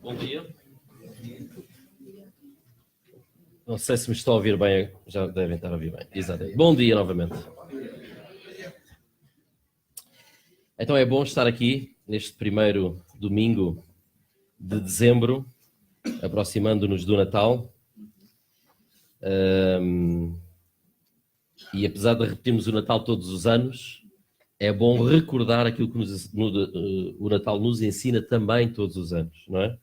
Bom dia. Não sei se me estão a ouvir bem, já devem estar a ouvir bem. Exatamente. Bom dia novamente. Então é bom estar aqui neste primeiro domingo de dezembro, aproximando-nos do Natal. E apesar de repetirmos o Natal todos os anos, é bom recordar aquilo que o Natal nos ensina também todos os anos, não é?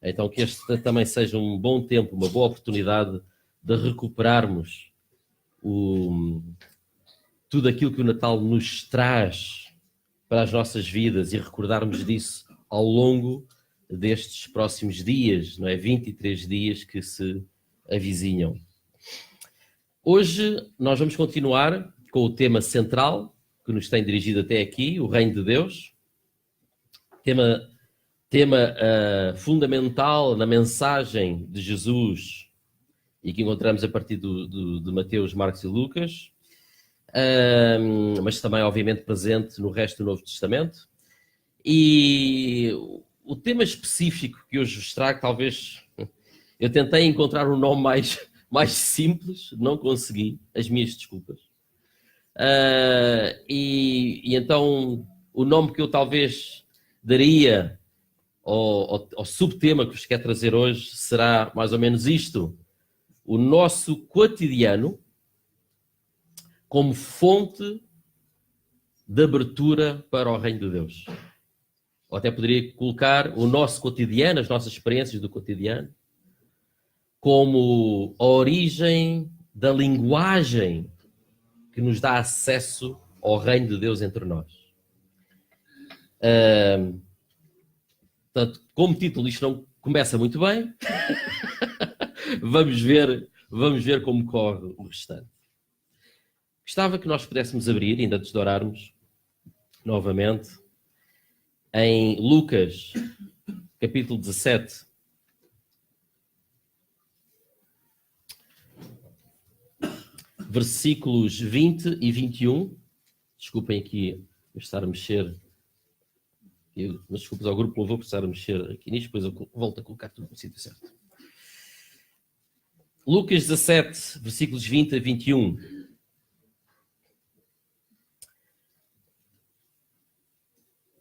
Então que este também seja um bom tempo, uma boa oportunidade de recuperarmos tudo aquilo que o Natal nos traz para as nossas vidas e recordarmos disso ao longo destes próximos dias, não é? 23 dias que se avizinham. Hoje nós vamos continuar com o tema central que nos tem dirigido até aqui, o Reino de Deus. Tema fundamental na mensagem de Jesus e que encontramos a partir de Mateus, Marcos e Lucas, mas também obviamente presente no resto do Novo Testamento. E o tema específico que hoje vos trago, talvez eu tentei encontrar um nome mais simples, não consegui, as minhas desculpas. E então o nome que eu talvez daria ao subtema que vos quero trazer hoje será mais ou menos isto: o nosso cotidiano como fonte de abertura para o Reino de Deus. Ou até poderia colocar o nosso cotidiano, as nossas experiências do cotidiano, como a origem da linguagem que nos dá acesso ao Reino de Deus entre nós. Portanto, como título, isto não começa muito bem. Vamos ver como corre o restante. Gostava que nós pudéssemos abrir, ainda antes de orarmos, novamente, em Lucas, capítulo 17. Versículos 20 e 21. Desculpem aqui eu estar a mexer. Mas desculpas ao grupo, não vou precisar mexer aqui nisto, depois eu volto a colocar tudo no sítio certo. Lucas 17, versículos 20 a 21.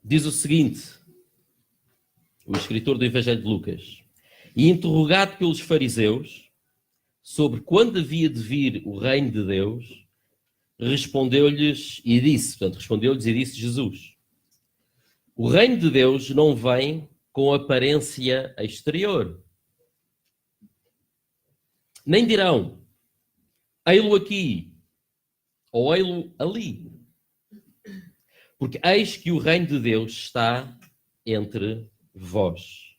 Diz o seguinte, o escritor do Evangelho de Lucas: e interrogado pelos fariseus sobre quando havia de vir o reino de Deus, respondeu-lhes e disse Jesus: o reino de Deus não vem com aparência exterior. Nem dirão, ei-lo aqui, ou ei-lo ali. Porque eis que o reino de Deus está entre vós.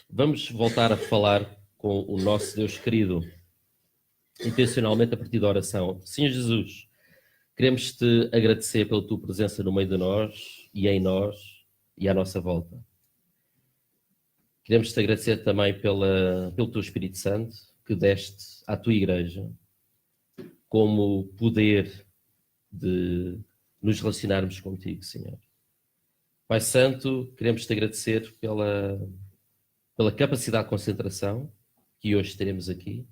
Vamos voltar a falar com o nosso Deus querido, intencionalmente a partir da oração. Senhor Jesus, queremos-te agradecer pela tua presença no meio de nós e em nós e à nossa volta. Queremos-te agradecer também pelo teu Espírito Santo que deste à tua igreja como poder de nos relacionarmos contigo, Senhor. Pai Santo, queremos-te agradecer pela capacidade de concentração que hoje teremos aqui.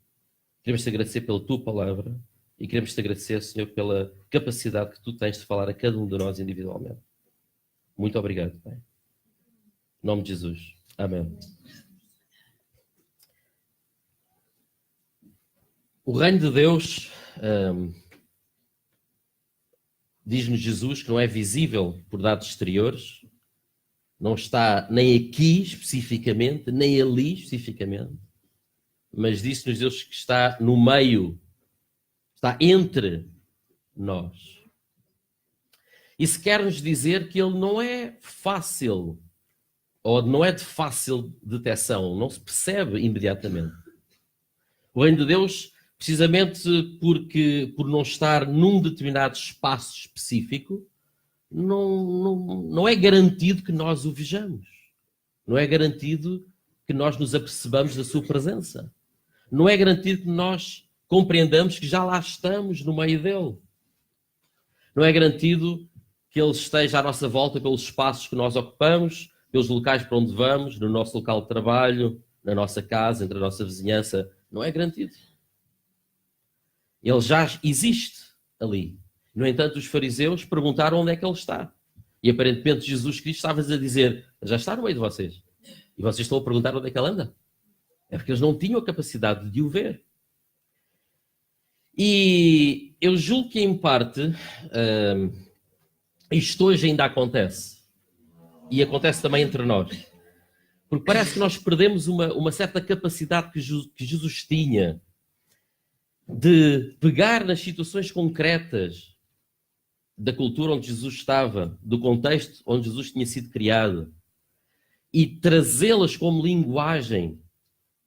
Queremos-te agradecer pela tua palavra e queremos-te agradecer, Senhor, pela capacidade que tu tens de falar a cada um de nós individualmente. Muito obrigado, Pai. Em nome de Jesus. Amém. O reino de Deus, diz-nos Jesus, que não é visível por dados exteriores, não está nem aqui especificamente, nem ali especificamente, mas disse-nos Deus que está no meio, está entre nós. Isso quer nos dizer que ele não é fácil, ou não é de fácil detecção, não se percebe imediatamente. O reino de Deus, precisamente por não estar num determinado espaço específico, não é garantido que nós o vejamos. Não é garantido que nós nos apercebamos da sua presença. Não é garantido que nós compreendamos que já lá estamos no meio dele. Não é garantido que ele esteja à nossa volta pelos espaços que nós ocupamos, pelos locais para onde vamos, no nosso local de trabalho, na nossa casa, entre a nossa vizinhança, não é garantido. Ele já existe ali. No entanto, os fariseus perguntaram onde é que ele está. E aparentemente Jesus Cristo estava-lhes a dizer, já está no meio de vocês. E vocês estão a perguntar onde é que ele anda. É porque eles não tinham a capacidade de o ver. E eu julgo que, em parte, isto hoje ainda acontece. E acontece também entre nós. Porque parece que nós perdemos uma certa capacidade que Jesus tinha de pegar nas situações concretas da cultura onde Jesus estava, do contexto onde Jesus tinha sido criado, e trazê-las como linguagem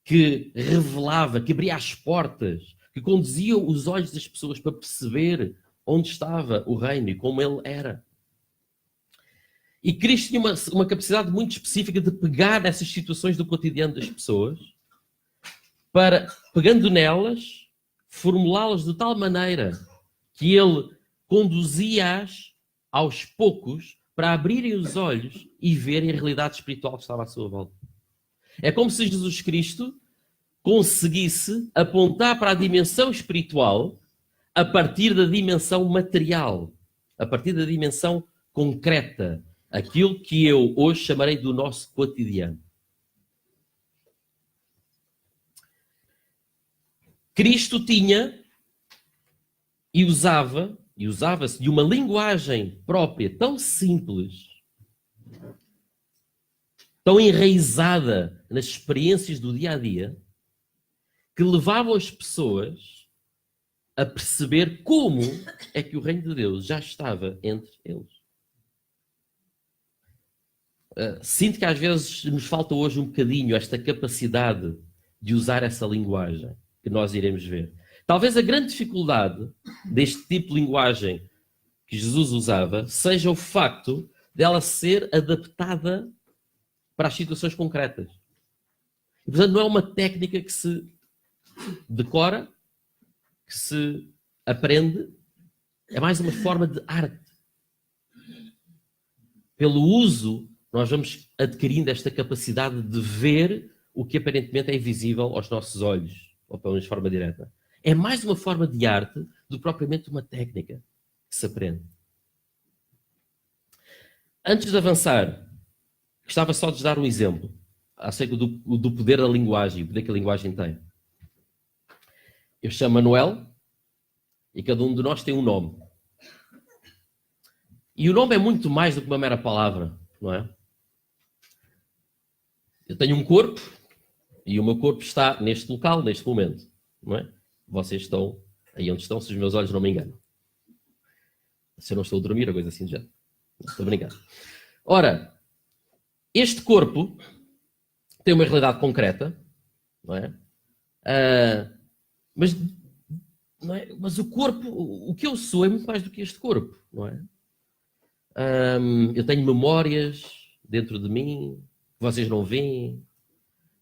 que revelava, que abria as portas, que conduzia os olhos das pessoas para perceber onde estava o reino e como ele era. E Cristo tinha uma capacidade muito específica de pegar nessas situações do cotidiano das pessoas, para, pegando nelas, formulá-las de tal maneira que ele conduzia-as aos poucos para abrirem os olhos e verem a realidade espiritual que estava à sua volta. É como se Jesus Cristo conseguisse apontar para a dimensão espiritual a partir da dimensão material, a partir da dimensão concreta, aquilo que eu hoje chamarei do nosso cotidiano. Cristo tinha e usava-se de uma linguagem própria tão simples, tão enraizada nas experiências do dia a dia, que levavam as pessoas a perceber como é que o reino de Deus já estava entre eles. Sinto que às vezes nos falta hoje um bocadinho esta capacidade de usar essa linguagem que nós iremos ver. Talvez a grande dificuldade deste tipo de linguagem que Jesus usava seja o facto dela ser adaptada para as situações concretas. E, portanto, não é uma técnica que se decora, que se aprende, é mais uma forma de arte. Pelo uso, nós vamos adquirindo esta capacidade de ver o que aparentemente é invisível aos nossos olhos, ou pelo menos de forma direta. É mais uma forma de arte do que propriamente uma técnica que se aprende. Antes de avançar, gostava só de dar um exemplo acerca do poder da linguagem, o poder que a linguagem tem. Eu chamo Manuel e cada um de nós tem um nome. E o nome é muito mais do que uma mera palavra, não é? Eu tenho um corpo e o meu corpo está neste local, neste momento, não é? Vocês estão aí onde estão, se os meus olhos não me enganam. Se eu não estou a dormir, ou coisa assim do género. Estou brincando. Ora, este corpo tem uma realidade concreta, não é? Mas o corpo, o que eu sou é muito mais do que este corpo, não é? Eu tenho memórias dentro de mim, que vocês não veem,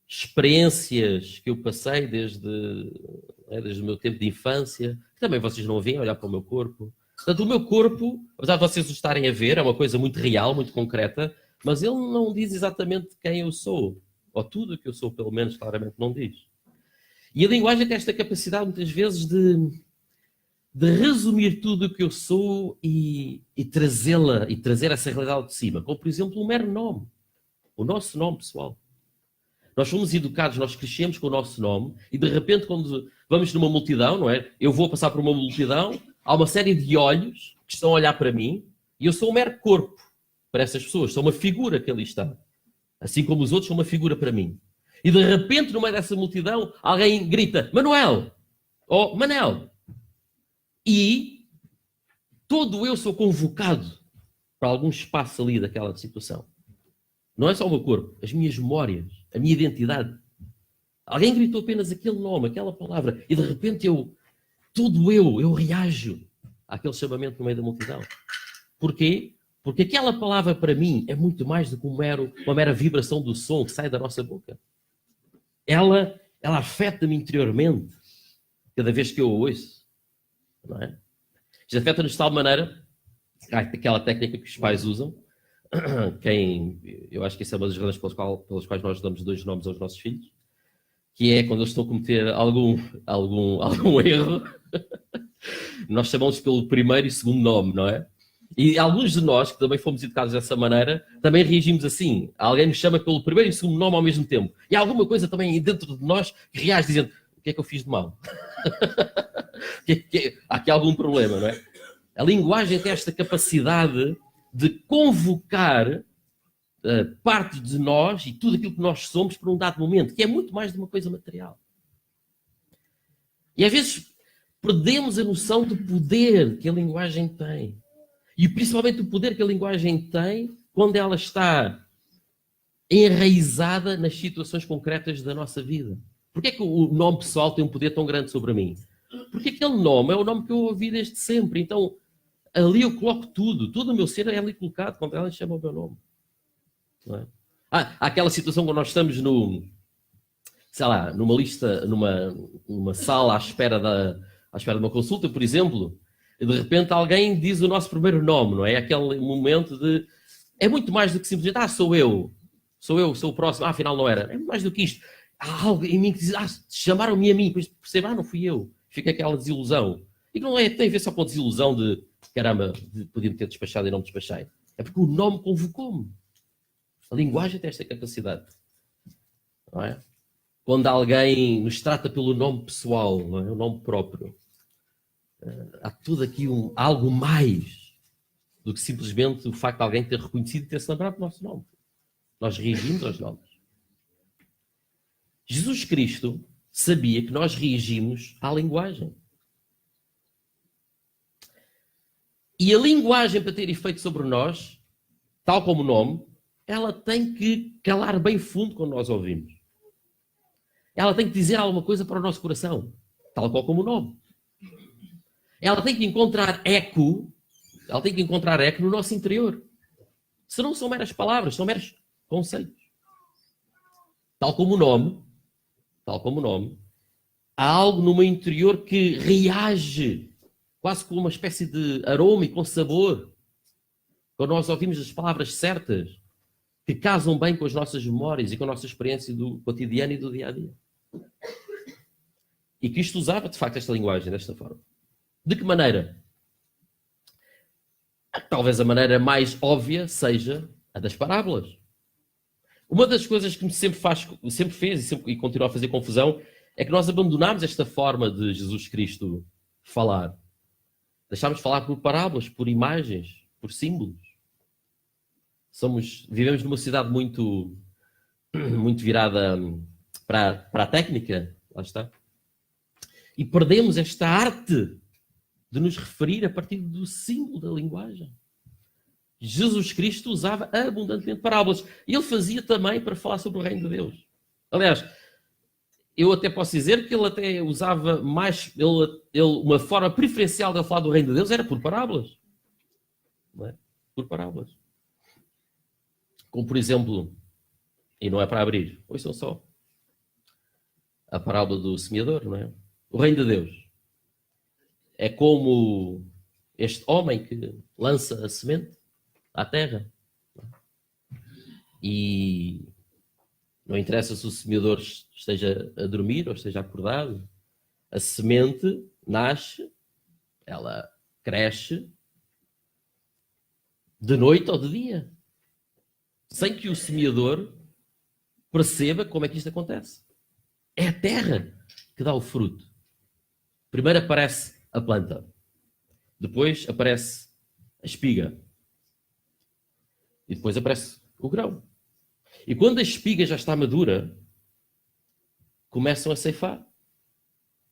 experiências que eu passei desde o meu tempo de infância, que também vocês não veem, olhar para o meu corpo. Portanto, o meu corpo, apesar de vocês o estarem a ver, é uma coisa muito real, muito concreta, mas ele não diz exatamente quem eu sou, ou tudo o que eu sou, pelo menos, claramente não diz. E a linguagem tem esta capacidade, muitas vezes, de resumir tudo o que eu sou e trazê-la, e trazer essa realidade de cima, como, por exemplo, um mero nome. O nosso nome, pessoal. Nós fomos educados, nós crescemos com o nosso nome e, de repente, quando vamos numa multidão, não é? Eu vou passar por uma multidão, há uma série de olhos que estão a olhar para mim e eu sou um mero corpo para essas pessoas. Sou uma figura que ali está. Assim como os outros são uma figura para mim. E, de repente, no meio dessa multidão, alguém grita, Manuel! Ou Manel! E todo eu sou convocado para algum espaço ali daquela situação. Não é só o meu corpo, as minhas memórias, a minha identidade. Alguém gritou apenas aquele nome, aquela palavra, e de repente eu reajo àquele chamamento no meio da multidão. Porquê? Porque aquela palavra para mim é muito mais do que uma mera vibração do som que sai da nossa boca. Ela afeta-me interiormente cada vez que eu a ouço. Não é? Isto afeta-nos de tal maneira, aquela técnica que os pais usam, eu acho que essa é uma das razões pelas quais nós damos 2 nomes aos nossos filhos, que é quando eles estão a cometer algum erro, nós chamamos pelo primeiro e segundo nome, não é? E alguns de nós, que também fomos educados dessa maneira, também reagimos assim. Alguém nos chama pelo primeiro e segundo nome ao mesmo tempo. E há alguma coisa também dentro de nós que reage dizendo: o que é que eu fiz de mal? Há aqui algum problema, não é? A linguagem tem esta capacidade de convocar parte de nós e tudo aquilo que nós somos para um dado momento, que é muito mais de uma coisa material. E às vezes perdemos a noção do poder que a linguagem tem. E principalmente o poder que a linguagem tem quando ela está enraizada nas situações concretas da nossa vida. Porquê é que o nome pessoal tem um poder tão grande sobre mim? Porque aquele nome é o nome que eu ouvi desde sempre. Então, ali eu coloco tudo. Todo o meu ser é ali colocado quando ela chama o meu nome. Não é? Há aquela situação quando nós estamos numa lista, numa sala à espera de uma consulta, por exemplo, e de repente alguém diz o nosso primeiro nome, não é? Aquele momento de... É muito mais do que simplesmente, sou eu, sou o próximo, afinal não era. É muito mais do que isto. Há algo em mim que diz, chamaram-me a mim, depois percebo, não fui eu. Fica aquela desilusão. E que não tem a ver só com a desilusão de, caramba, podia-me ter despachado e não me despachei. É porque o nome convocou-me. A linguagem tem esta capacidade. Não é? Quando alguém nos trata pelo nome pessoal, não é? O nome próprio, há tudo aqui algo mais do que simplesmente o facto de alguém ter reconhecido e ter-se lembrado do nosso nome. Nós reagimos aos nomes. Jesus Cristo sabia que nós reagimos à linguagem. E a linguagem, para ter efeito sobre nós, tal como o nome, ela tem que calar bem fundo quando nós ouvimos. Ela tem que dizer alguma coisa para o nosso coração, tal qual como o nome. Ela tem que encontrar eco no nosso interior. Se não são meras palavras, são meros conceitos. Tal como o nome, há algo no meu interior que reage, quase com uma espécie de aroma e com sabor. Quando nós ouvimos as palavras certas, que casam bem com as nossas memórias e com a nossa experiência do cotidiano e do dia-a-dia. E Cristo usava, de facto, esta linguagem desta forma. De que maneira? Talvez a maneira mais óbvia seja a das parábolas. Uma das coisas que me sempre fez e continua a fazer confusão é que nós abandonámos esta forma de Jesus Cristo falar. Deixámos de falar por parábolas, por imagens, por símbolos. Vivemos numa sociedade muito virada para a técnica, lá está. E perdemos esta arte de nos referir a partir do símbolo da linguagem. Jesus Cristo usava abundantemente parábolas. E ele fazia também para falar sobre o reino de Deus. Aliás, eu até posso dizer que ele até usava mais... uma forma preferencial de ele falar do reino de Deus era por parábolas. Não é? Por parábolas. Como, por exemplo, e não é para abrir, ouçam só, a parábola do semeador, não é? O reino de Deus é como este homem que lança a semente à terra. E não interessa se o semeador esteja a dormir ou esteja acordado, a semente nasce, ela cresce de noite ou de dia, sem que o semeador perceba como é que isto acontece. É a terra que dá o fruto. Primeiro aparece a planta. Depois aparece a espiga. E depois aparece o grão. E quando a espiga já está madura, começam a ceifar.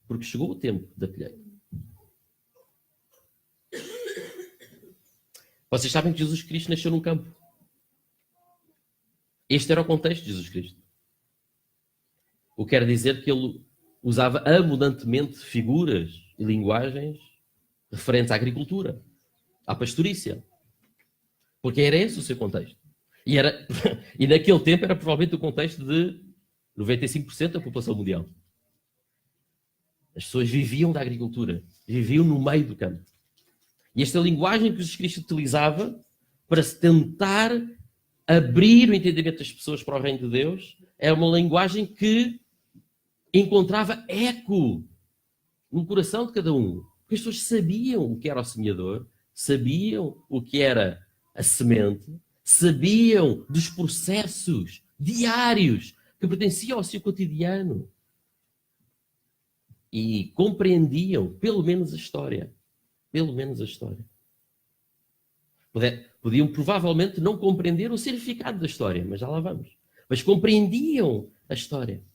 Porque chegou o tempo da colheita. Vocês sabem que Jesus Cristo nasceu num campo. Este era o contexto de Jesus Cristo. O que quer dizer que ele usava abundantemente figuras e linguagens referentes à agricultura, à pastorícia. Porque era esse o seu contexto. E naquele tempo era provavelmente o contexto de 95% da população mundial. As pessoas viviam da agricultura, viviam no meio do campo. E esta linguagem que Jesus Cristo utilizava para se tentar abrir o entendimento das pessoas para o reino de Deus, era uma linguagem que encontrava eco no coração de cada um. Porque as pessoas sabiam o que era o semeador, sabiam o que era a semente, sabiam dos processos diários que pertenciam ao seu cotidiano. E compreendiam, pelo menos, a história. Pelo menos a história. Podiam provavelmente não compreender o significado da história, mas já lá vamos. Mas compreendiam a história.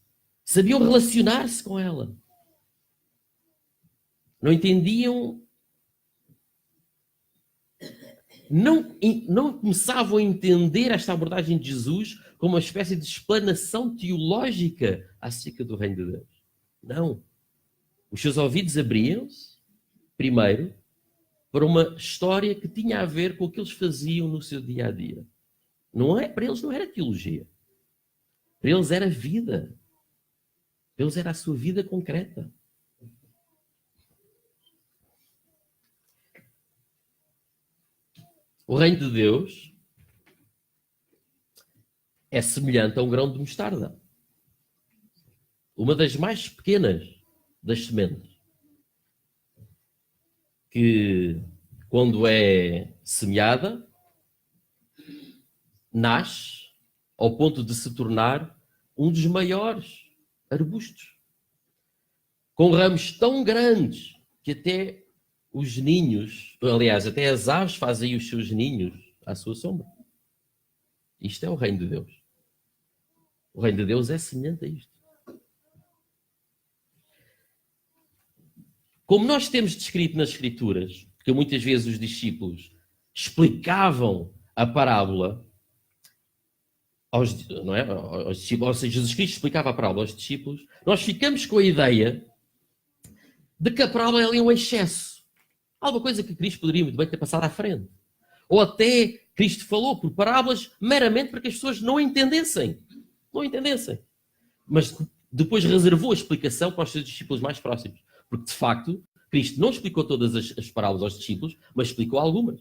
Sabiam relacionar-se com ela. Não entendiam, não começavam a entender esta abordagem de Jesus como uma espécie de explanação teológica acerca do reino de Deus. Não. Os seus ouvidos abriam-se, primeiro, para uma história que tinha a ver com o que eles faziam no seu dia-a-dia. Para eles não era teologia. Para eles era vida. Para eles era a sua vida concreta. O reino de Deus é semelhante a um grão de mostarda. Uma das mais pequenas das sementes. Que, quando é semeada, nasce ao ponto de se tornar um dos maiores arbustos. Com ramos tão grandes que até os ninhos, aliás, até as aves fazem os seus ninhos à sua sombra. Isto é o reino de Deus. O reino de Deus é semelhante a isto. Como nós temos descrito nas Escrituras, que muitas vezes os discípulos explicavam a parábola aos discípulos, ou seja, Jesus Cristo explicava a parábola aos discípulos, nós ficamos com a ideia de que a parábola é ali um excesso. Alguma coisa que Cristo poderia muito bem ter passado à frente. Ou até Cristo falou por parábolas meramente para que as pessoas não entendessem. Não entendessem. Mas depois reservou a explicação para os seus discípulos mais próximos. Porque, de facto, Cristo não explicou todas as parábolas aos discípulos, mas explicou algumas.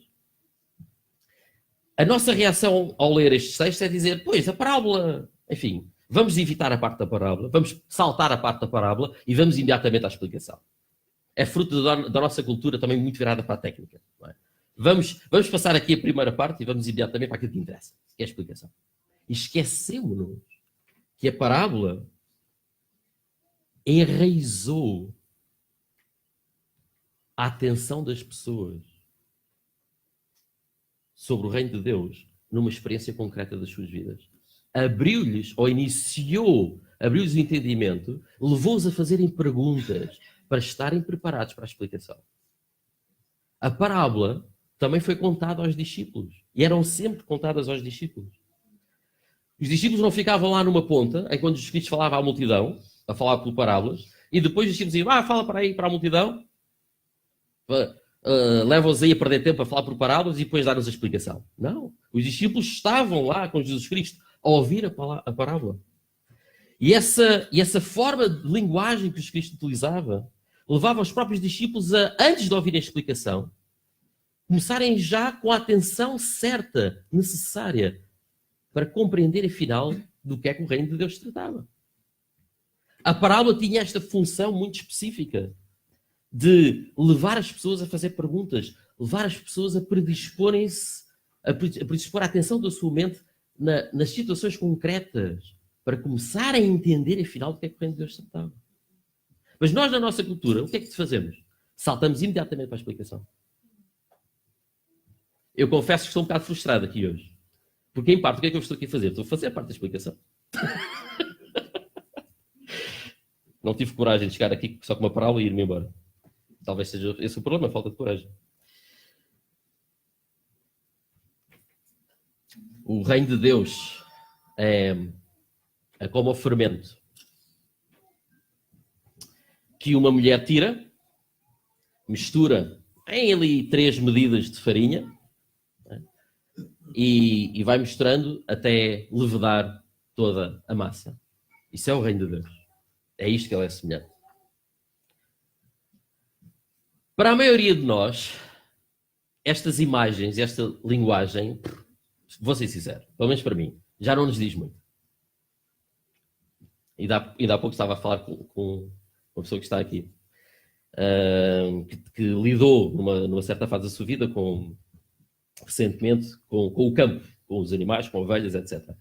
A nossa reação ao ler estes textos é dizer, pois, a parábola... Enfim, vamos evitar a parte da parábola, vamos saltar a parte da parábola e vamos imediatamente à explicação. É fruto da nossa cultura também muito virada para a técnica. Não é? Vamos passar aqui a primeira parte e vamos imediatamente para aquilo que interessa, que é a explicação. E esquecemos que a parábola enraizou a atenção das pessoas sobre o reino de Deus numa experiência concreta das suas vidas. Abriu-lhes, ou abriu-lhes o entendimento, levou-os a fazerem perguntas para estarem preparados para a explicação. A parábola também foi contada aos discípulos. E eram sempre contadas aos discípulos. Os discípulos não ficavam lá numa ponta, enquanto Jesus Cristo falava à multidão, a falar por parábolas, e depois os discípulos diziam, fala para aí, para a multidão, leva-os aí a perder tempo a falar por parábolas e depois dar-nos a explicação. Não. Os discípulos estavam lá com Jesus Cristo a ouvir a parábola. E essa forma de linguagem que Jesus Cristo utilizava levava os próprios discípulos a, antes de ouvirem a explicação, começarem já com a atenção certa, necessária, para compreender, afinal, do que é que o reino de Deus se tratava. A parábola tinha esta função muito específica de levar as pessoas a fazer perguntas, levar as pessoas a predisporem-se, a predispor a atenção da sua mente nas situações concretas, para começarem a entender, afinal, do que é que o reino de Deus se tratava. Mas nós, na nossa cultura, o que é que fazemos? Saltamos imediatamente para a explicação. Eu confesso que estou um bocado frustrado aqui hoje. Porque, em parte, o que é que eu estou aqui a fazer? Estou a fazer a parte da explicação. Não tive coragem de chegar aqui só com uma parábola e ir-me embora. Talvez seja esse o problema, a falta de coragem. O reino de Deus é como o fermento que uma mulher tira, mistura em ali 3 medidas de farinha, né? e vai misturando até levedar toda a massa. Isso é o reino de Deus. É isto que ele é semelhante. Para a maioria de nós, estas imagens, esta linguagem, vou ser sincero, pelo menos para mim, já não nos diz muito. Ainda há pouco estava a falar com uma pessoa que está aqui, que lidou numa certa fase da sua vida recentemente com o campo, com os animais, com ovelhas, etc.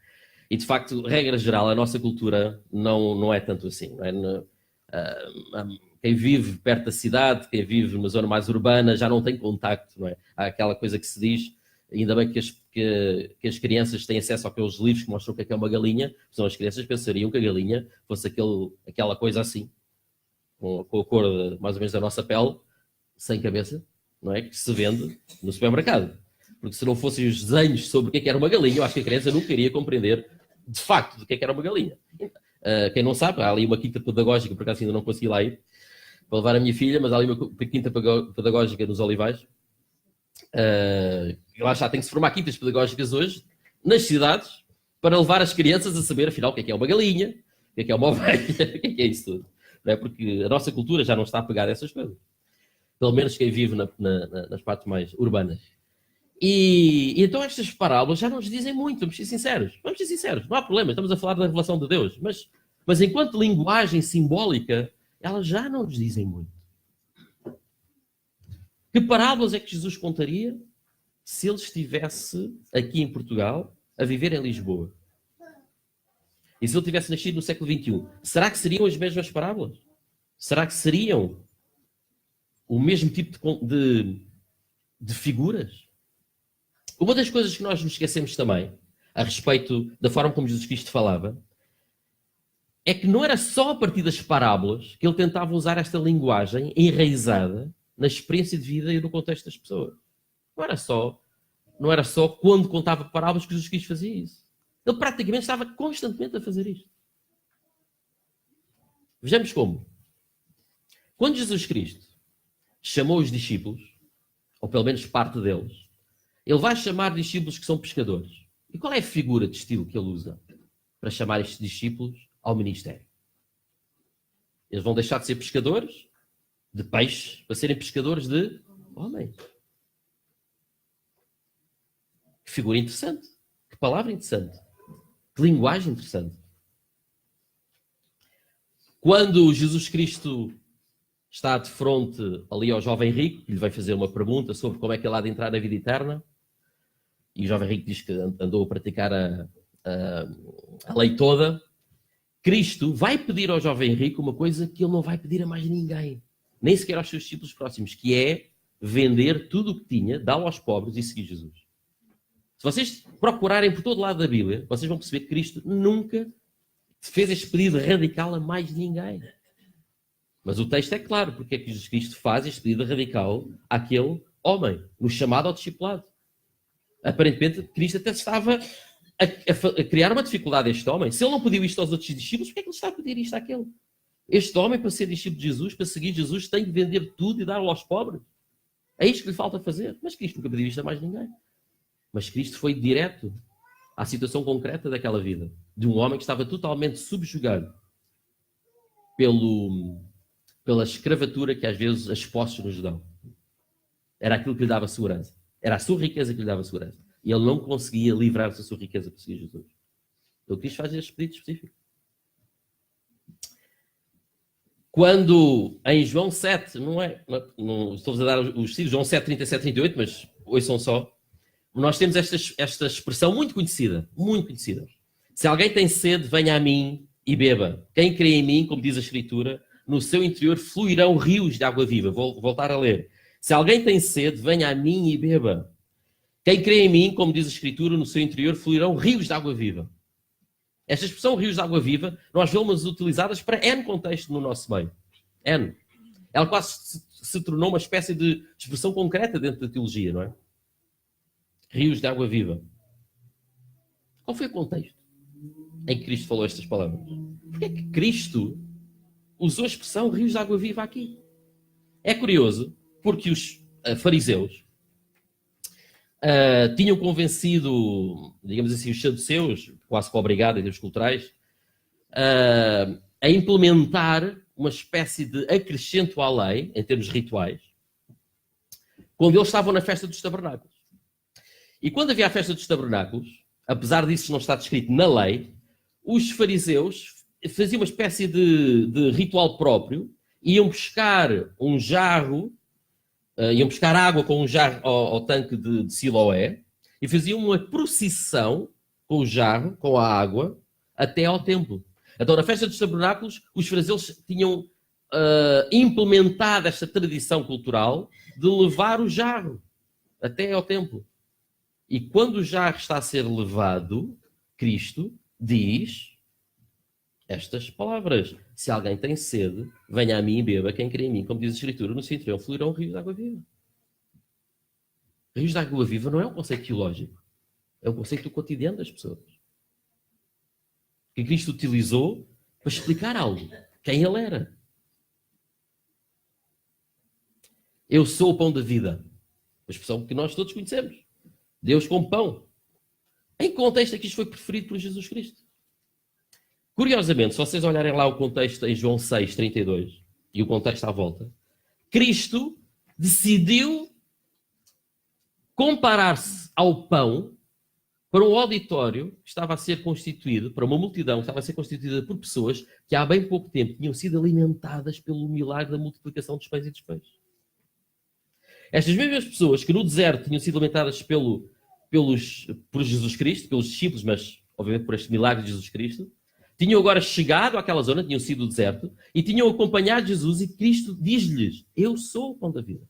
E, de facto, regra geral, a nossa cultura não é tanto assim. Não é? Quem vive perto da cidade, quem vive numa zona mais urbana, já não tem contacto. Não é? Há aquela coisa que se diz, ainda bem que as crianças têm acesso àqueles livros que mostram o que é uma galinha, senão as crianças pensariam que a galinha fosse aquela coisa assim, com a cor mais ou menos da nossa pele, sem cabeça, não é? Que se vende no supermercado. Porque se não fossem os desenhos sobre o que era uma galinha, eu acho que a criança nunca iria compreender de facto do que era uma galinha. Quem não sabe, há ali uma quinta pedagógica, por acaso ainda não consegui lá ir, para levar a minha filha, mas há ali uma quinta pedagógica nos Olivais. Lá está, tem que se formar quintas pedagógicas hoje, nas cidades, para levar as crianças a saber, afinal, o que é uma galinha, o que é uma ovelha, o que é isso tudo. Não é? Porque a nossa cultura já não está a pegar essas coisas. Pelo menos quem vive nas partes mais urbanas. E então estas parábolas já não nos dizem muito, vamos ser sinceros. Vamos ser sinceros, não há problema, estamos a falar da revelação de Deus. Mas enquanto linguagem simbólica, elas já não nos dizem muito. Que parábolas é que Jesus contaria se ele estivesse aqui em Portugal a viver em Lisboa? E se ele tivesse nascido no século XXI? Será que seriam as mesmas parábolas? Será que seriam o mesmo tipo de figuras? Uma das coisas que nós nos esquecemos também, a respeito da forma como Jesus Cristo falava, é que não era só a partir das parábolas que ele tentava usar esta linguagem enraizada na experiência de vida e no contexto das pessoas. Não era só quando contava parábolas que Jesus Cristo fazia isso. Ele praticamente estava constantemente a fazer isto. Vejamos como. Quando Jesus Cristo chamou os discípulos, ou pelo menos parte deles, ele vai chamar discípulos que são pescadores. E qual é a figura de estilo que ele usa para chamar estes discípulos ao ministério? Eles vão deixar de ser pescadores de peixes para serem pescadores de homens. Que figura interessante. Que palavra interessante. Que linguagem interessante. Quando Jesus Cristo está de frente ali ao jovem rico, que lhe vai fazer uma pergunta sobre como é que ele há de entrar na vida eterna, e o jovem rico diz que andou a praticar a lei toda, Cristo vai pedir ao jovem rico uma coisa que ele não vai pedir a mais ninguém, nem sequer aos seus discípulos próximos, que é vender tudo o que tinha, dá-lo aos pobres e seguir Jesus. Se vocês procurarem por todo lado da Bíblia, vocês vão perceber que Cristo nunca fez este pedido radical a mais ninguém. Mas o texto é claro, porque é que Jesus Cristo faz este pedido radical àquele homem, no chamado ao discipulado. Aparentemente, Cristo até estava a criar uma dificuldade a este homem. Se ele não pediu isto aos outros discípulos, por que é que ele está a pedir isto àquele? Este homem, para ser discípulo de Jesus, para seguir Jesus, tem que vender tudo e dar-lo aos pobres. É isto que lhe falta fazer. Mas Cristo nunca pediu isto a mais ninguém. Mas Cristo foi direto à situação concreta daquela vida, de um homem que estava totalmente subjugado pela escravatura que às vezes as posses nos dão. Era aquilo que lhe dava segurança. Era a sua riqueza que lhe dava segurança. E ele não conseguia livrar-se da sua riqueza para seguir Jesus. Então Cristo faz este pedido específico. Quando em João 7, não estou-vos a dar os títulos, João 7, 37, 38, mas ouçam só, nós temos esta expressão muito conhecida. Se alguém tem sede, venha a mim e beba. Quem crê em mim, como diz a Escritura, no seu interior fluirão rios de água viva. Vou voltar a ler. Se alguém tem sede, venha a mim e beba. Quem crê em mim, como diz a Escritura, no seu interior fluirão rios de água viva. Esta expressão, rios de água viva, nós vemos utilizadas para N contexto no nosso meio. N. Ela quase se tornou uma espécie de expressão concreta dentro da teologia, não é? Rios de água viva. Qual foi o contexto em que Cristo falou estas palavras? Porquê é que Cristo usou a expressão rios de água viva aqui? É curioso, porque os fariseus tinham convencido, digamos assim, os saduceus, quase que obrigado em termos culturais, a implementar uma espécie de acrescento à lei, em termos rituais, quando eles estavam na festa dos tabernáculos. E quando havia a festa dos tabernáculos, apesar disso não estar descrito na lei, os fariseus faziam uma espécie de ritual próprio, iam buscar um jarro, iam buscar água com um jarro ao tanque de Siloé, e faziam uma procissão com o jarro, com a água, até ao templo. Então, na festa dos tabernáculos, os fariseus tinham implementado esta tradição cultural de levar o jarro até ao templo. E quando o jarro está a ser levado, Cristo diz estas palavras: se alguém tem sede, venha a mim e beba. Quem crê em mim, como diz a Escritura, no seu interior fluirão rios de água viva. Rios de água viva não é um conceito teológico, é um conceito do cotidiano das pessoas, que Cristo utilizou para explicar algo, quem ele era. Eu sou o pão da vida, a expressão que nós todos conhecemos. Deus com pão. Em que contexto é que isto foi preferido por Jesus Cristo? Curiosamente, se vocês olharem lá o contexto em João 6:32 e o contexto à volta, Cristo decidiu comparar-se ao pão para um auditório que estava a ser constituído, para uma multidão que estava a ser constituída por pessoas que há bem pouco tempo tinham sido alimentadas pelo milagre da multiplicação dos pães e dos peixes. Estas mesmas pessoas que no deserto tinham sido alimentadas por Jesus Cristo, pelos discípulos, mas obviamente por este milagre de Jesus Cristo, tinham agora chegado àquela zona, tinham sido do deserto, e tinham acompanhado Jesus, e Cristo diz-lhes: eu sou o pão da vida.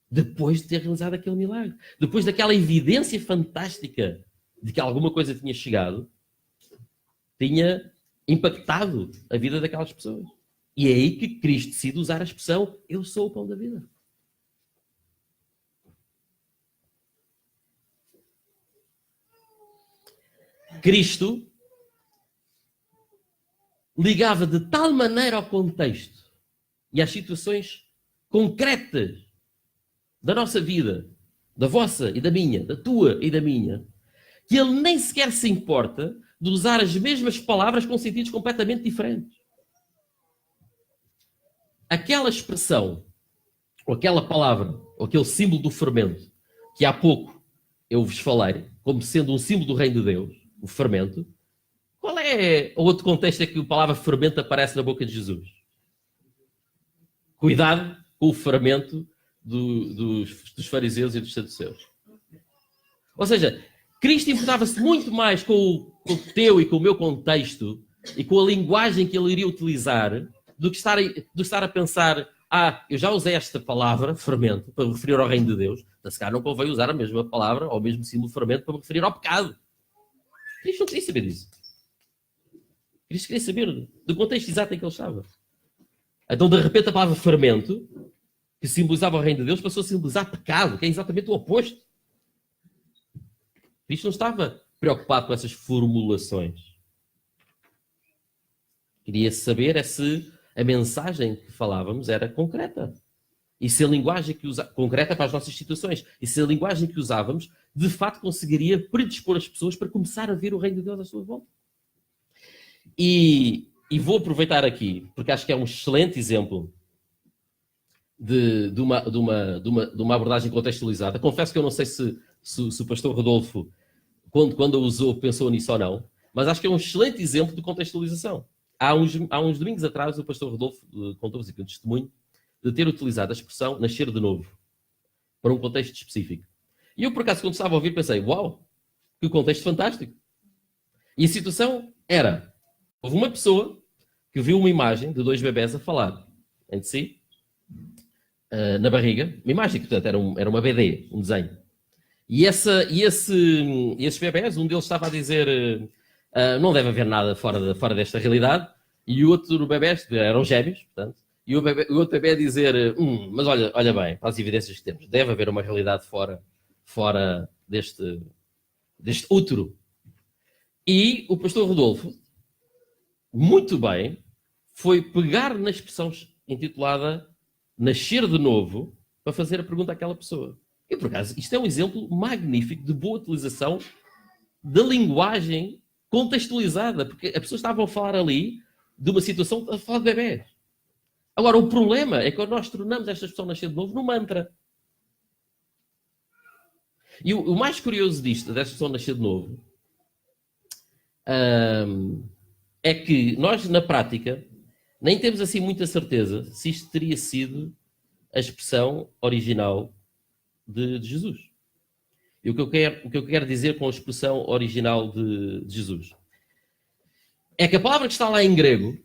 Depois de ter realizado aquele milagre, depois daquela evidência fantástica de que alguma coisa tinha chegado, tinha impactado a vida daquelas pessoas. E é aí que Cristo decide usar a expressão: eu sou o pão da vida. Cristo ligava de tal maneira ao contexto e às situações concretas da nossa vida, da vossa e da minha, da tua e da minha, que ele nem sequer se importa de usar as mesmas palavras com sentidos completamente diferentes. Aquela expressão, ou aquela palavra, ou aquele símbolo do fermento, que há pouco eu vos falei, como sendo um símbolo do reino de Deus, o fermento, qual é o outro contexto em que a palavra fermento aparece na boca de Jesus? Cuidado com o fermento dos fariseus e dos saduceus. Ou seja, Cristo importava-se muito mais com o teu e com o meu contexto e com a linguagem que ele iria utilizar do que estar a pensar: eu já usei esta palavra, fermento, para me referir ao reino de Deus, mas se calhar não convém usar a mesma palavra ou o mesmo símbolo fermento para me referir ao pecado. Cristo não queria saber disso. Cristo queria saber do contexto exato em que ele estava. Então, de repente, a palavra fermento, que simbolizava o reino de Deus, passou a simbolizar pecado, que é exatamente o oposto. Cristo não estava preocupado com essas formulações. Queria saber se a mensagem que falávamos era concreta. E se a linguagem que usávamos, concreta para as nossas situações, e se a linguagem que usávamos, de fato, conseguiria predispor as pessoas para começar a ver o reino de Deus à sua volta. E vou aproveitar aqui, porque acho que é um excelente exemplo de uma abordagem contextualizada. Confesso que eu não sei se o pastor Rodolfo, quando a usou, pensou nisso ou não, mas acho que é um excelente exemplo de contextualização. Há uns domingos atrás, o pastor Rodolfo contou-vos aqui um testemunho de ter utilizado a expressão nascer de novo para um contexto específico. E eu, por acaso, quando estava a ouvir, pensei: uau, que contexto fantástico. E a situação era: houve uma pessoa que viu uma imagem de 2 bebés a falar entre si, na barriga, uma imagem que, portanto, era uma BD, um desenho. E esses bebés, um deles estava a dizer: não deve haver nada fora desta realidade, e o outro bebés, eram gêmeos, portanto, e o outro bebê a dizer: mas olha bem, para as evidências que temos, deve haver uma realidade fora deste útero. E o pastor Rodolfo, muito bem, foi pegar na expressão intitulada nascer de novo para fazer a pergunta àquela pessoa. E, por acaso, isto é um exemplo magnífico de boa utilização da linguagem contextualizada, porque a pessoa estava a falar ali de uma situação a falar de bebés. Agora, o problema é que nós tornamos esta expressão nascer de novo num mantra. E o mais curioso disto, desta expressão nascer de novo, é que nós, na prática, nem temos assim muita certeza se isto teria sido a expressão original de Jesus. E o que eu quero dizer com a expressão original de Jesus é que a palavra que está lá em grego,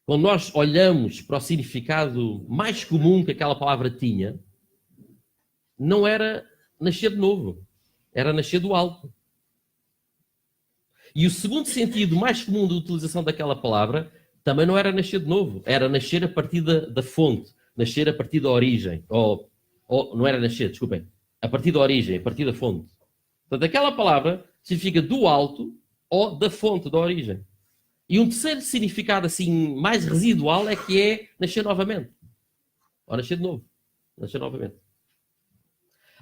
quando nós olhamos para o significado mais comum que aquela palavra tinha, não era nascer de novo, era nascer do alto. E o segundo sentido mais comum da utilização daquela palavra também não era nascer de novo, era nascer a partir da fonte, nascer a partir da origem. Ou não era nascer, desculpem, a partir da origem, a partir da fonte. Portanto, aquela palavra significa do alto ou da fonte, da origem. E um terceiro significado assim mais residual é que é nascer novamente. Ou nascer de novo. Nascer novamente.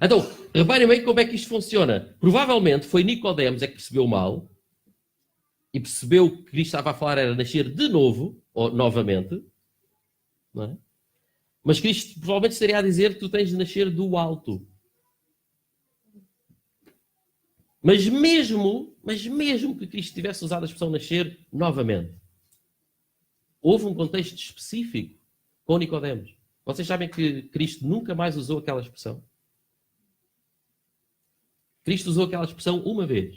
Então, reparem bem como é que isto funciona. Provavelmente foi Nicodemos é que percebeu mal e percebeu que Cristo estava a falar era nascer de novo, ou novamente. Não é? Mas Cristo provavelmente estaria a dizer que tu tens de nascer do alto. Mas mesmo que Cristo tivesse usado a expressão nascer novamente, houve um contexto específico com Nicodemos. Vocês sabem que Cristo nunca mais usou aquela expressão? Cristo usou aquela expressão uma vez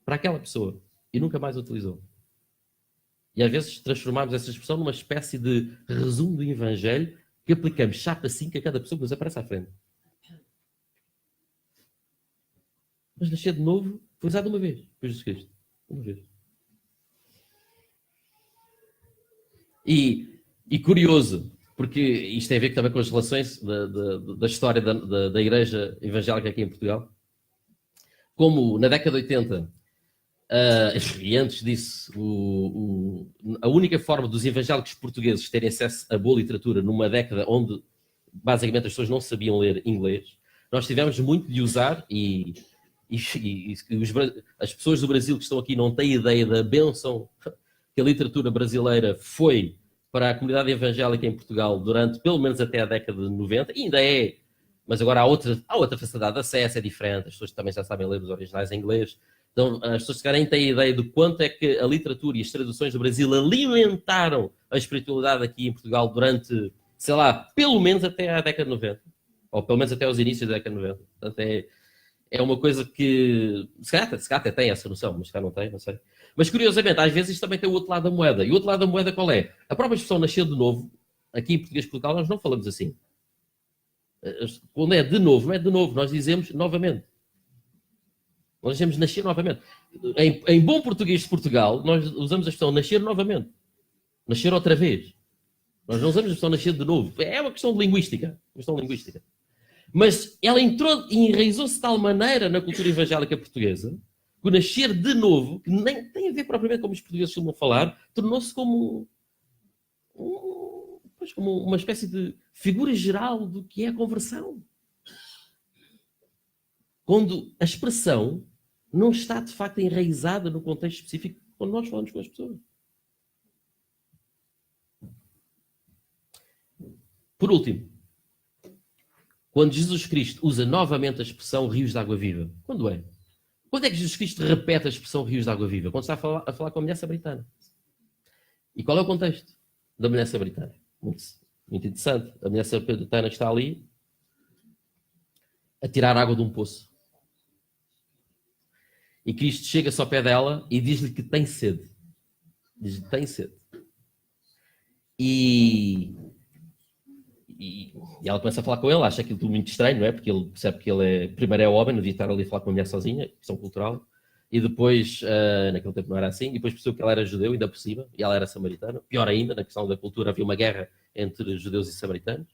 para aquela pessoa e nunca mais a utilizou. E às vezes transformamos essa expressão numa espécie de resumo do Evangelho que aplicamos chapa 5 a cada pessoa que nos aparece à frente. Mas nascer de novo foi usado uma vez por Jesus Cristo. Uma vez. E curioso, porque isto tem a ver também com as relações da história da Igreja Evangélica aqui em Portugal. Como na década de 80, e antes disso, a única forma dos evangélicos portugueses terem acesso a boa literatura numa década onde basicamente as pessoas não sabiam ler inglês, nós tivemos muito de usar e as pessoas do Brasil que estão aqui não têm ideia da bênção que a literatura brasileira foi para a comunidade evangélica em Portugal durante pelo menos até a década de 90, e ainda é, mas agora há outra facilidade de acesso, é diferente, as pessoas também já sabem ler os originais em inglês, então as pessoas que nem têm ideia de quanto é que a literatura e as traduções do Brasil alimentaram a espiritualidade aqui em Portugal durante, sei lá, pelo menos até a década de 90, ou pelo menos até os inícios da década de 90. Portanto, é uma coisa que se calhar até tem essa noção, mas se calhar não tem, não sei. Mas curiosamente, às vezes isto também tem o outro lado da moeda. E o outro lado da moeda qual é? A própria expressão nascer de novo, aqui em português de Portugal, nós não falamos assim. Quando é de novo, não é de novo, nós dizemos novamente. Nós dizemos nascer novamente. Em bom português de Portugal, nós usamos a expressão nascer novamente. Nascer outra vez. Nós não usamos a expressão nascer de novo. É uma questão de linguística. Mas ela entrou e enraizou-se de tal maneira na cultura evangélica portuguesa que o nascer de novo, que nem tem a ver propriamente como os portugueses costumam falar, tornou-se como uma espécie de figura geral do que é a conversão. Quando a expressão não está de facto enraizada no contexto específico quando nós falamos com as pessoas. Por último, quando Jesus Cristo usa novamente a expressão rios de água viva. Quando é? Quando é que Jesus Cristo repete a expressão rios de água viva? Quando está a falar com a mulher samaritana. E qual é o contexto da mulher samaritana? Muito interessante. A mulher samaritana está ali a tirar água de um poço. E Cristo chega-se ao pé dela e diz-lhe que tem sede. Diz-lhe que tem sede. E ela começa a falar com ele, acha aquilo tudo muito estranho, não é? Porque ele percebe que ele primeiro é homem, não devia estar ali a falar com uma mulher sozinha, questão cultural, e depois, naquele tempo não era assim, e depois percebeu que ela era judeu, ainda por cima, e ela era samaritana. Pior ainda, na questão da cultura, havia uma guerra entre judeus e samaritanos,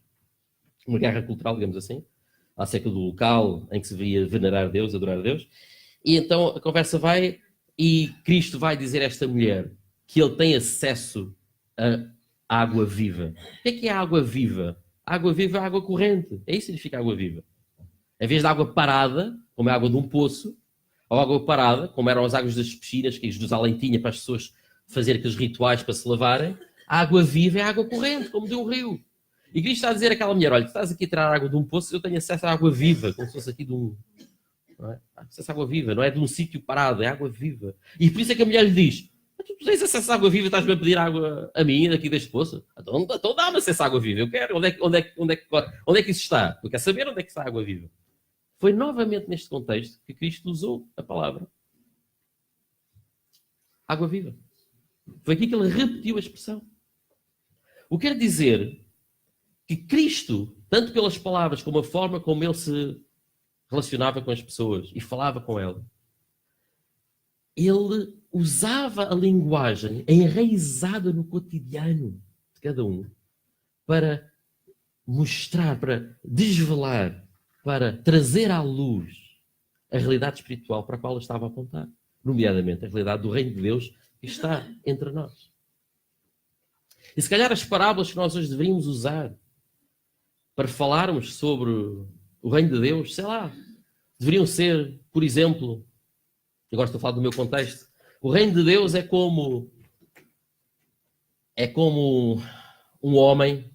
uma guerra cultural, digamos assim, acerca do local em que se devia venerar Deus, adorar a Deus. E então a conversa vai, e Cristo vai dizer a esta mulher que ele tem acesso a água viva. O que é a água viva? A água viva é a água corrente. É isso que significa água viva. Em vez de água parada, como é a água de um poço, ou água parada, como eram as águas das piscinas que Jerusalém tinha para as pessoas fazerem aqueles rituais para se lavarem, a água viva é a água corrente, como de um rio. E Cristo está a dizer àquela mulher, olha, tu estás aqui a tirar água de um poço, eu tenho acesso à água viva, como se fosse aqui de um... Não é? Acesso à água viva, não é de um sítio parado, é água viva. E por isso é que a mulher lhe diz, tu tens acesso à água viva, estás-me a pedir água a mim daqui deste poço? Então dá-me acesso à água viva, eu quero. Onde é que isso está? Eu quero saber onde é que está a água viva. Foi novamente neste contexto que Cristo usou a palavra água viva. Foi aqui que ele repetiu a expressão. O que quer dizer que Cristo, tanto pelas palavras como a forma como ele se relacionava com as pessoas e falava com elas, ele usava a linguagem enraizada no cotidiano de cada um para mostrar, para desvelar, para trazer à luz a realidade espiritual para a qual ele estava a apontar, nomeadamente a realidade do reino de Deus que está entre nós. E se calhar as parábolas que nós hoje deveríamos usar para falarmos sobre o reino de Deus, sei lá, deveriam ser, por exemplo, agora estou a falar do meu contexto, o reino de Deus é como um homem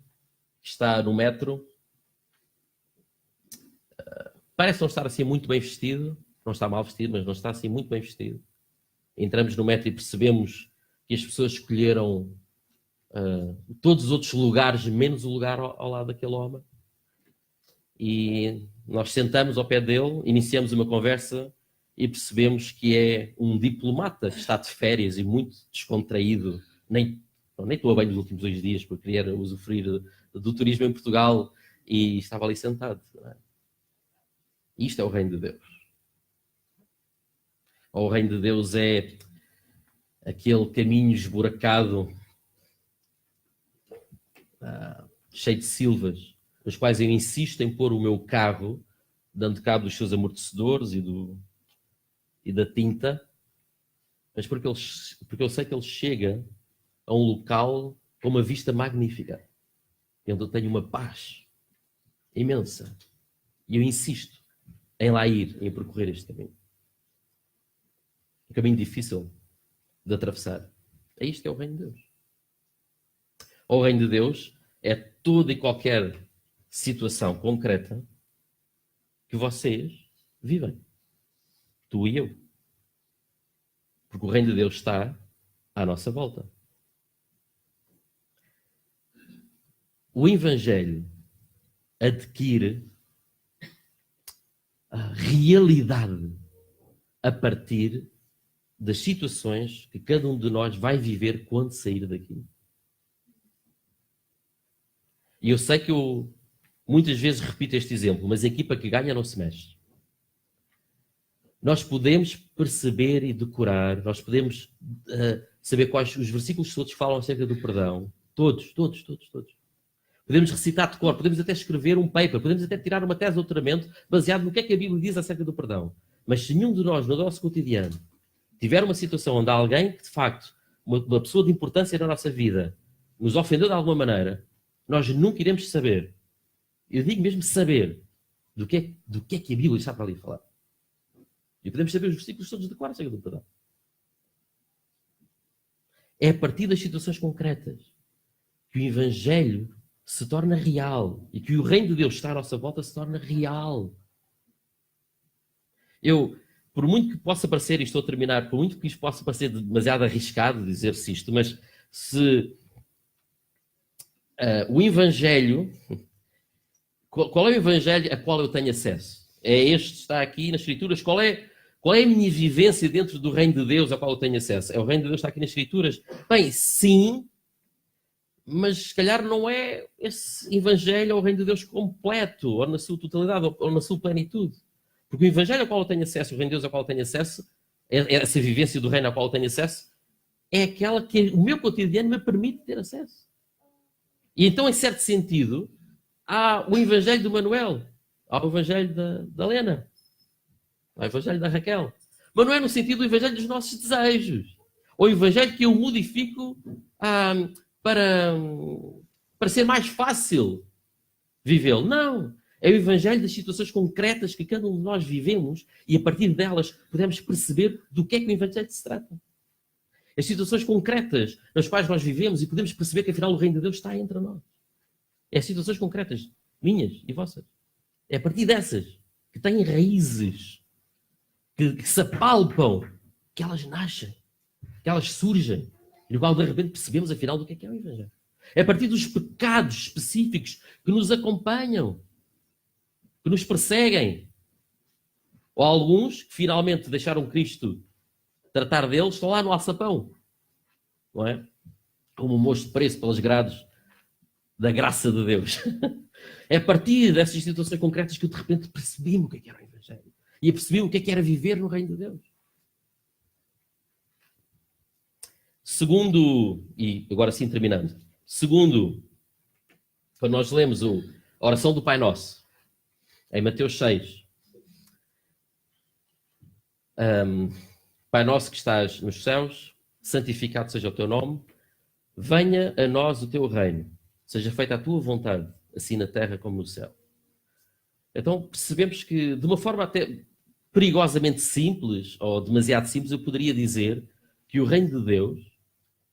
que está no metro, parece não estar assim muito bem vestido, não está mal vestido, mas não está assim muito bem vestido. Entramos no metro e percebemos que as pessoas escolheram todos os outros lugares, menos o lugar ao lado daquele homem. E nós sentamos ao pé dele, iniciamos uma conversa e percebemos que é um diplomata que está de férias e muito descontraído. Nem estou a bem nos últimos 2 dias porque queria usufruir do turismo em Portugal e estava ali sentado. Não é? Isto é o reino de Deus. Ou o reino de Deus é aquele caminho esburacado, cheio de silvas, nos quais eu insisto em pôr o meu carro, dando cabo dos seus amortecedores e da tinta, mas porque eu sei que ele chega a um local com uma vista magnífica, onde eu tenho uma paz imensa. E eu insisto em lá ir, em percorrer este caminho. Um caminho difícil de atravessar. É isto que é o reino de Deus. O reino de Deus é toda e qualquer situação concreta que vocês vivem. Tu e eu. Porque o reino de Deus está à nossa volta. O Evangelho adquire a realidade a partir das situações que cada um de nós vai viver quando sair daqui. E eu sei que eu muitas vezes repito este exemplo, mas a equipa que ganha não se mexe. Nós podemos perceber e decorar, nós podemos saber quais os versículos todos falam acerca do perdão. Todos. Podemos recitar de cor, podemos até escrever um paper, podemos até tirar uma tese de doutoramento baseado no que é que a Bíblia diz acerca do perdão. Mas se nenhum de nós, no nosso cotidiano, tiver uma situação onde há alguém que, de facto, uma pessoa de importância na nossa vida, nos ofendeu de alguma maneira, nós nunca iremos saber, eu digo mesmo saber, do que é que a Bíblia está para ali falar. E podemos saber os versículos todos de cor acerca do perdão. É a partir das situações concretas que o Evangelho se torna real e que o reino de Deus está à nossa volta se torna real. Por muito que possa parecer, e estou a terminar, por muito que isto possa parecer demasiado arriscado dizer-se isto, mas se o Evangelho, qual é o Evangelho a qual eu tenho acesso? É este que está aqui nas Escrituras? Qual é a minha vivência dentro do reino de Deus a qual eu tenho acesso? É o reino de Deus que está aqui nas Escrituras? Bem, sim, mas se calhar não é esse Evangelho ao reino de Deus completo, ou na sua totalidade, ou na sua plenitude. Porque o Evangelho ao qual eu tenho acesso, o reino de Deus ao qual eu tenho acesso, essa vivência do reino ao qual eu tenho acesso, é aquela que o meu cotidiano me permite ter acesso. E então, em certo sentido, há o Evangelho do Manuel, há o Evangelho da Helena, há o Evangelho da Raquel. Mas não é no sentido do Evangelho dos nossos desejos. Ou o Evangelho que eu modifico para ser mais fácil vivê-lo. Não. É o Evangelho das situações concretas que cada um de nós vivemos e a partir delas podemos perceber do que é que o Evangelho se trata. As situações concretas nas quais nós vivemos e podemos perceber que afinal o reino de Deus está entre nós. É situações concretas, minhas e vossas. É a partir dessas, que têm raízes, que se apalpam, que elas nascem, que elas surgem. E no qual de repente percebemos afinal do que é o Evangelho. É a partir dos pecados específicos que nos acompanham, que nos perseguem. Ou alguns que finalmente deixaram Cristo tratar deles, estão lá no alçapão. Não é? Como um moço preso pelas grades da graça de Deus. É a partir dessas situações concretas que eu de repente percebi-me o que era o Evangelho. E percebi o que era viver no reino de Deus. Segundo, e agora sim terminando. Segundo, quando nós lemos a oração do Pai Nosso, em Mateus 6, Pai Nosso que estás nos céus, santificado seja o teu nome, venha a nós o teu reino, seja feita a tua vontade, assim na terra como no céu. Então percebemos que, de uma forma até perigosamente simples, ou demasiado simples, eu poderia dizer que o reino de Deus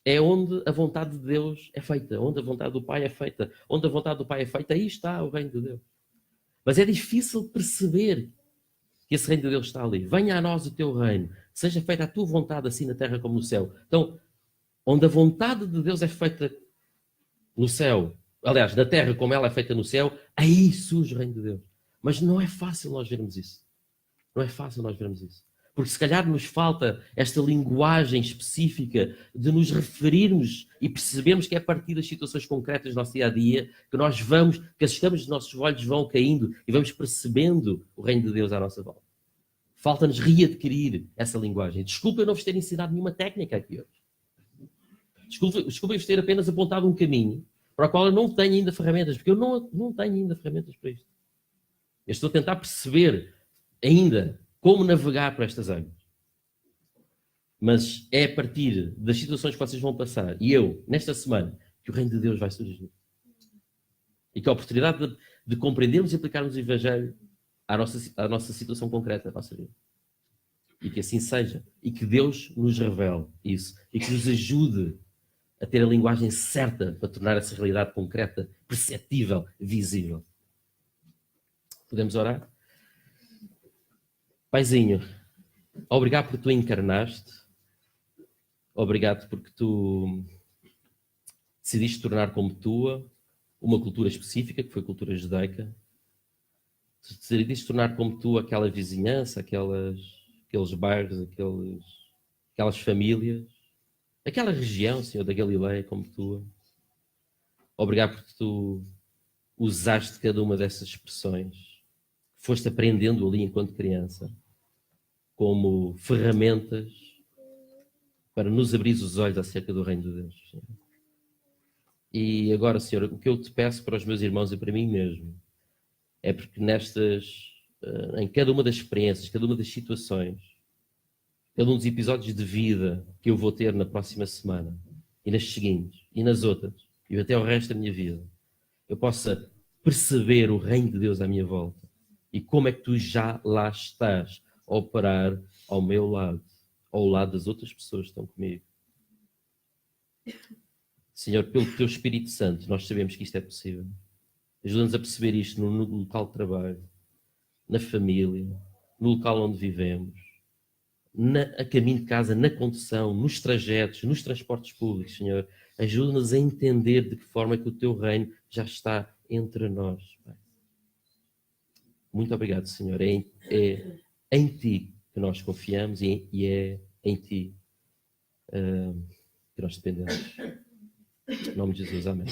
é onde a vontade de Deus é feita, onde a vontade do Pai é feita. Onde a vontade do Pai é feita, aí está o reino de Deus. Mas é difícil perceber que esse reino de Deus está ali. Venha a nós o teu reino, seja feita a tua vontade, assim na terra como no céu. Então, onde a vontade de Deus é feita no céu, aliás, na terra como ela é feita no céu, aí surge o reino de Deus. Mas não é fácil nós vermos isso. Não é fácil nós vermos isso. Porque se calhar nos falta esta linguagem específica de nos referirmos e percebermos que é a partir das situações concretas do nosso dia-a-dia que nós vamos, que as escamas dos nossos olhos vão caindo e vamos percebendo o reino de Deus à nossa volta. Falta-nos readquirir essa linguagem. Desculpa eu não vos ter ensinado nenhuma técnica aqui hoje. Desculpa-vos ter apenas apontado um caminho para o qual eu não tenho ainda ferramentas, porque eu não tenho ainda ferramentas para isto. Eu estou a tentar perceber ainda como navegar por estas águas. Mas é a partir das situações que vocês vão passar, e eu, nesta semana, que o reino de Deus vai surgir. E que a oportunidade de compreendermos e aplicarmos o Evangelho à nossa situação concreta, à nossa vida. E que assim seja. E que Deus nos revele isso. E que nos ajude a ter a linguagem certa para tornar essa realidade concreta, perceptível, visível. Podemos orar? Paizinho, obrigado porque tu encarnaste. Obrigado porque tu decidiste tornar como tua uma cultura específica, que foi a cultura judaica. Decidiste tornar como tu aquela vizinhança, aqueles bairros, aquelas famílias, aquela região, Senhor, da Galileia como tua. Obrigado porque tu usaste cada uma dessas expressões. Foste aprendendo ali enquanto criança, como ferramentas para nos abrir os olhos acerca do reino de Deus. Senhor. E agora, Senhor, o que eu te peço para os meus irmãos e para mim mesmo, é porque em cada uma das experiências, cada uma das situações, cada um dos episódios de vida que eu vou ter na próxima semana, e nas seguintes, e nas outras, e até o resto da minha vida, eu possa perceber o reino de Deus à minha volta. E como é que tu já lá estás a operar ao meu lado, ao lado das outras pessoas que estão comigo. Senhor, pelo teu Espírito Santo, nós sabemos que isto é possível. Ajuda-nos a perceber isto no local de trabalho, na família, no local onde vivemos, a caminho de casa, na condução, nos trajetos, nos transportes públicos, Senhor. Ajuda-nos a entender de que forma é que o teu reino já está entre nós, Pai. Muito obrigado, Senhor. É em Ti que nós confiamos e é em Ti que nós dependemos. Em nome de Jesus, amém.